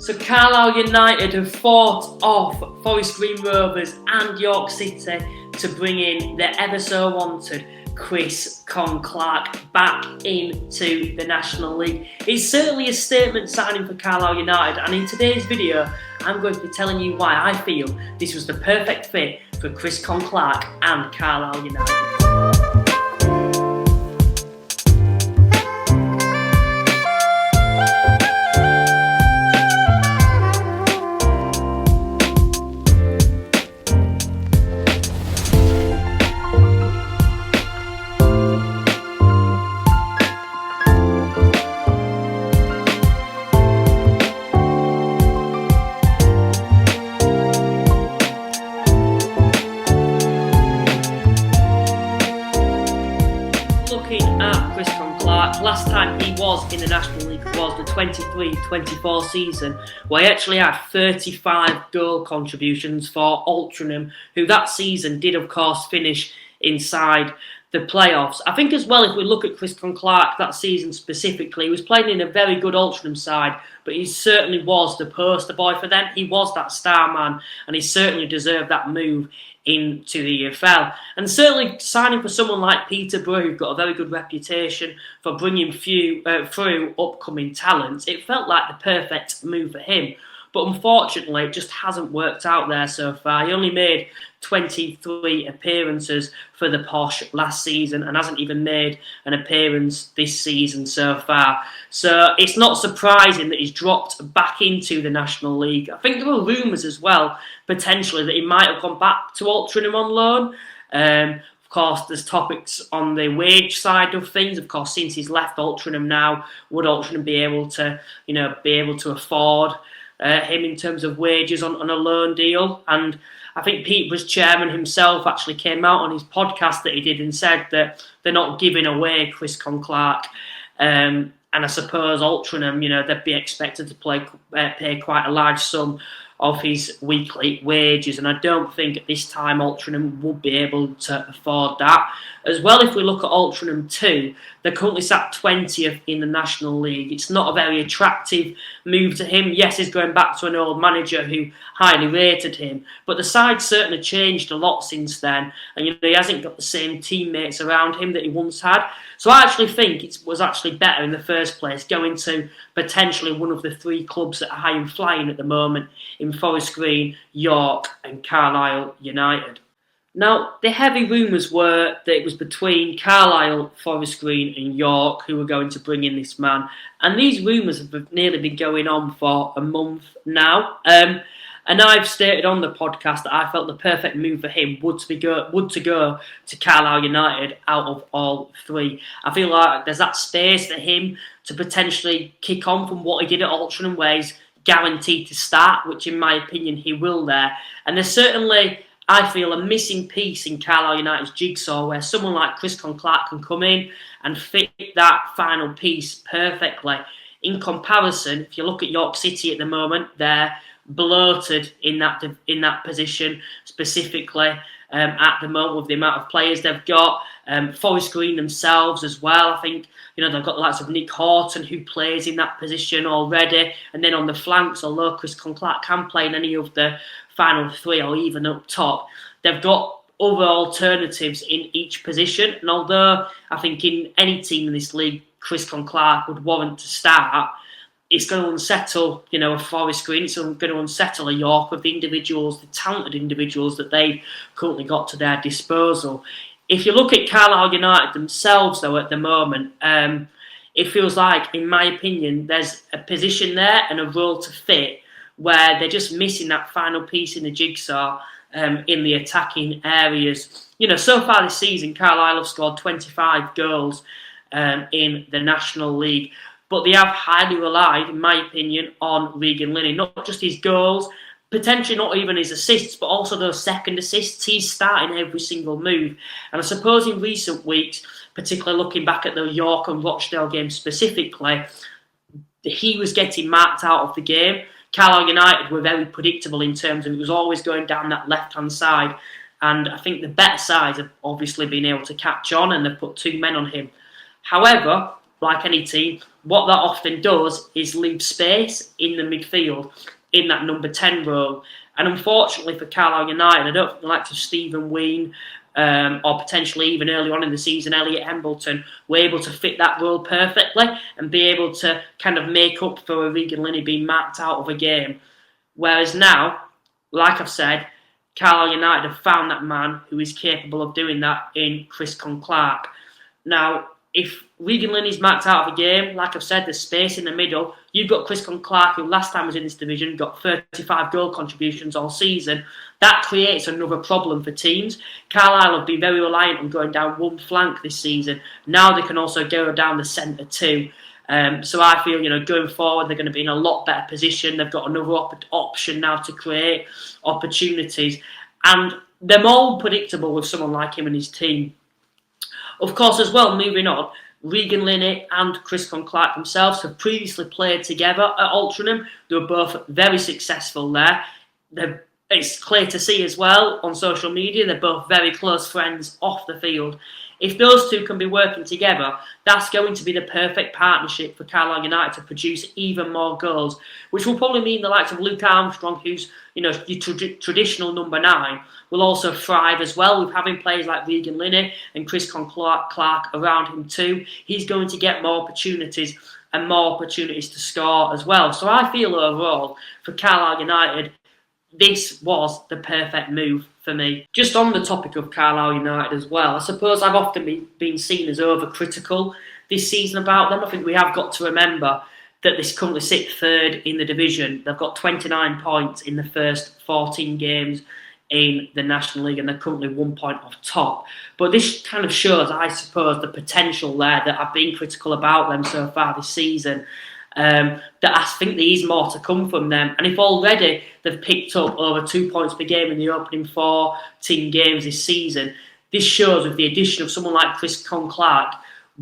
So Carlisle United have fought off Forest Green Rovers and York City to bring in their ever so wanted Chris Conn-Clarke back into the National League. It's certainly a statement signing for Carlisle United, and in today's video I'm going to be telling you why I feel this was the perfect fit for Chris Conn-Clarke and Carlisle United. Looking at Chris Conn-Clarke, last time he was in the National League was the 23-24 season, where he actually had 35 goal contributions for Altrincham, who that season did of course finish inside the playoffs. I think as well, if we look at Chris Conn-Clarke that season specifically, he was playing in a very good Altrincham side, but he certainly was the poster boy for them. He was that star man, and he certainly deserved that move into the EFL. And certainly signing for someone like Peterborough, who've got a very good reputation for bringing through upcoming talents, it felt like the perfect move for him. But unfortunately, it just hasn't worked out there so far. He only made 23 appearances for the Posh last season and hasn't even made an appearance this season so far. So it's not surprising that he's dropped back into the National League. I think there were rumours as well, potentially, that he might have gone back to Altrincham on loan. Of course, there's topics on the wage side of things. Of course, since he's left Altrincham now, would Altrincham be able to afford him in terms of wages on a loan deal? And I think Peterborough's chairman himself actually came out on his podcast that he did and said that they're not giving away Chris Conn-Clarke. And I suppose Altrincham, they'd be expected to pay quite a large sum of his weekly wages, and I don't think at this time Altrincham would be able to afford that. As well, if we look at Altrincham too, they're currently sat 20th in the National League. It's not a very attractive move to him. Yes, he's going back to an old manager who highly rated him, but the side's certainly changed a lot since then, and he hasn't got the same teammates around him that he once had. So I actually think it was actually better in the first place going to potentially one of the three clubs that are high and flying at the moment in Forest Green, York and Carlisle United. Now, the heavy rumours were that it was between Carlisle, Forest Green and York who were going to bring in this man, and these rumours have nearly been going on for a month now. And I've stated on the podcast that I felt the perfect move for him would to go to Carlisle United out of all three. I feel like there's that space for him to potentially kick on from what he did at Altrincham, where he's guaranteed to start, which in my opinion he will there. And there's certainly, I feel, a missing piece in Carlisle United's jigsaw where someone like Chris Conn-Clarke can come in and fit that final piece perfectly. In comparison, if you look at York City at the moment, they're bloated in that position specifically at the moment with the amount of players they've got. Forest Green themselves as well, I think they've got the likes of Nick Horton who plays in that position already, and then on the flanks, although Chris Conn-Clarke can play in any of the final three or even up top, they've got other alternatives in each position. And although I think in any team in this league Chris Conn-Clarke would warrant to start, it's going to unsettle, a Forest Green. It's going to unsettle a York with the talented individuals that they've currently got to their disposal. If you look at Carlisle United themselves, though, at the moment, it feels like, in my opinion, there's a position there and a role to fit where they're just missing that final piece in the jigsaw in the attacking areas. So far this season, Carlisle have scored 25 goals in the National League. But they have highly relied, in my opinion, on Regan Linney. Not just his goals, potentially not even his assists, but also those second assists. He's starting every single move. And I suppose in recent weeks, particularly looking back at the York and Rochdale game specifically, he was getting marked out of the game. Carlisle United were very predictable in terms of it was always going down that left-hand side. And I think the better sides have obviously been able to catch on, and they've put two men on him. However, like any team, what that often does is leave space in the midfield, in that number 10 role. And unfortunately for Carlisle United, I don't think the likes of Stephen Ween or potentially even early on in the season, Elliot Embleton, were able to fit that role perfectly and be able to kind of make up for Regan Linney being marked out of a game. Whereas now, like I've said, Carlisle United have found that man who is capable of doing that in Chris Conn-Clarke. Now, if Regan Linney's marked out of a game, like I've said, there's space in the middle. You've got Chris Conn-Clarke, who last time was in this division, got 35 goal contributions all season. That creates another problem for teams. Carlisle have been very reliant on going down one flank this season. Now they can also go down the centre too. So I feel, going forward, they're going to be in a lot better position. They've got another option now to create opportunities. And they're more predictable with someone like him and his team. Of course, as well, moving on, Regan Linney and Chris Conn-Clarke themselves have previously played together at Altrincham. They were both very successful there. It's clear to see as well on social media, they're both very close friends off the field. If those two can be working together, that's going to be the perfect partnership for Carlisle United to produce even more goals, which will probably mean the likes of Luke Armstrong, who's your traditional number 9, will also thrive as well with having players like Regan Linney and Chris Conn-Clarke around him too. He's going to get more opportunities and more opportunities to score as well. So I feel overall for Carlisle United, this was the perfect move for me. Just on the topic of Carlisle United as well, I suppose I've often been seen as overcritical this season about them. I think we have got to remember that they currently sit third in the division. They've got 29 points in the first 14 games in the National League and they're currently 1 point off top. But this kind of shows, I suppose, the potential there that I've been critical about them so far this season. That I think there is more to come from them. And if already they've picked up over 2 points per game in the opening 14 games this season, this shows with the addition of someone like Chris Conn-Clarke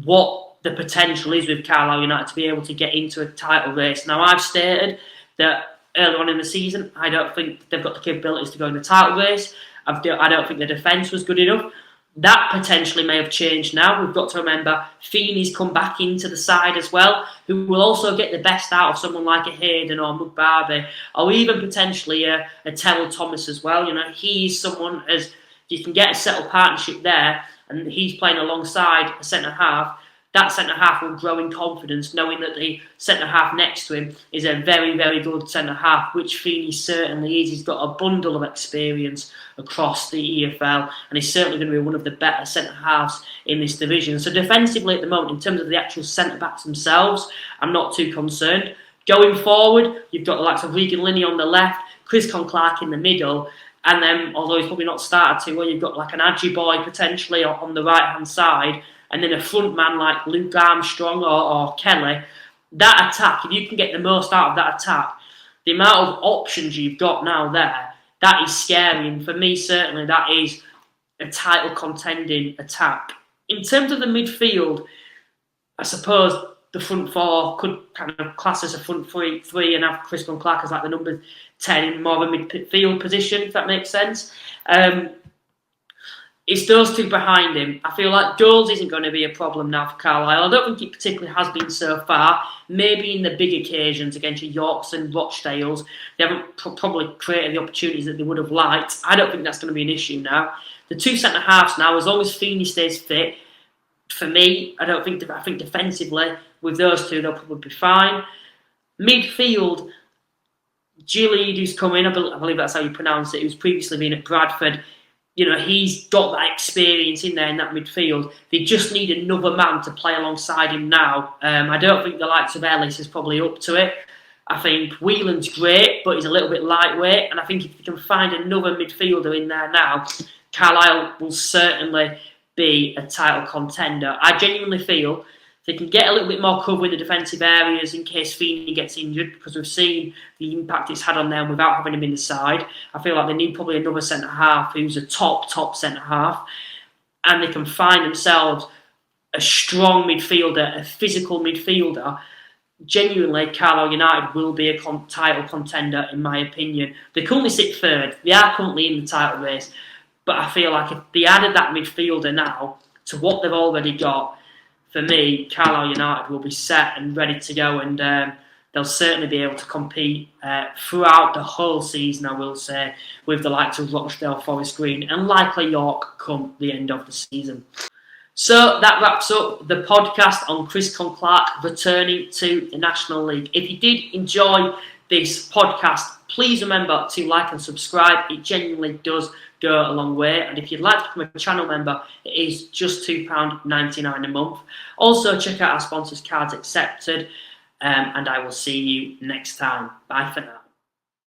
what the potential is with Carlisle United to be able to get into a title race. Now, I've stated that early on in the season, I don't think they've got the capabilities to go in the title race. I don't think the defence was good enough. That potentially may have changed now. We've got to remember Feeney's come back into the side as well, who will also get the best out of someone like a Hayden or Mugbabe, or even potentially a Terrell Thomas as well. He's someone, as you can get a settled partnership there, and he's playing alongside a centre-half. That centre-half will grow in confidence, knowing that the centre-half next to him is a very, very good centre-half, which Feeney certainly is. He's got a bundle of experience across the EFL, and he's certainly going to be one of the better centre-halves in this division. So defensively at the moment, in terms of the actual centre-backs themselves, I'm not too concerned. Going forward, you've got the likes of Regan Linney on the left, Chris Conn-Clarke in the middle, and then, although he's probably not started to, well, you've got like an Adji boy potentially on the right-hand side, and then a front man like Luke Armstrong or Kelly. That attack, if you can get the most out of that attack, the amount of options you've got now there, that is scary. And for me, certainly, that is a title contending attack. In terms of the midfield, I suppose the front four could kind of class as a front three and have Chris Conn-Clarke as like the number 10 in more of a midfield position, if that makes sense. It's those two behind him. I feel like goals isn't going to be a problem now for Carlisle. I don't think it particularly has been so far. Maybe in the big occasions against your Yorks and Rochdales, they haven't probably created the opportunities that they would have liked. I don't think that's going to be an issue now. The two centre-halves now, as long as Feeney stays fit, for me, I think defensively, with those two, they'll probably be fine. Midfield, Gilead, who's come in, I believe that's how you pronounce it, who's previously been at Bradford. He's got that experience in there in that midfield. They just need another man to play alongside him now. I don't think the likes of Ellis is probably up to it. I think Whelan's great, but he's a little bit lightweight. And I think if they can find another midfielder in there now, Carlisle will certainly be a title contender. I genuinely feel they can get a little bit more cover in the defensive areas in case Feeney gets injured, because we've seen the impact it's had on them without having him in the side. I feel like they need probably another centre-half who's a top centre-half, and they can find themselves a strong midfielder, a physical midfielder. Genuinely, Carlisle United will be a title contender, in my opinion. They currently sit third. They are currently in the title race, but I feel like if they added that midfielder now to what they've already got, for me, Carlisle United will be set and ready to go, and they'll certainly be able to compete throughout the whole season, I will say, with the likes of Rochdale, Forest Green, and likely York come the end of the season. So that wraps up the podcast on Chris Conn-Clarke returning to the National League. If you did enjoy this podcast, please remember to like and subscribe. It genuinely does go a long way. And if you'd like to become a channel member, it is just £2.99 a month. Also, check out our sponsors, Cards Accepted. And I will see you next time. Bye for now.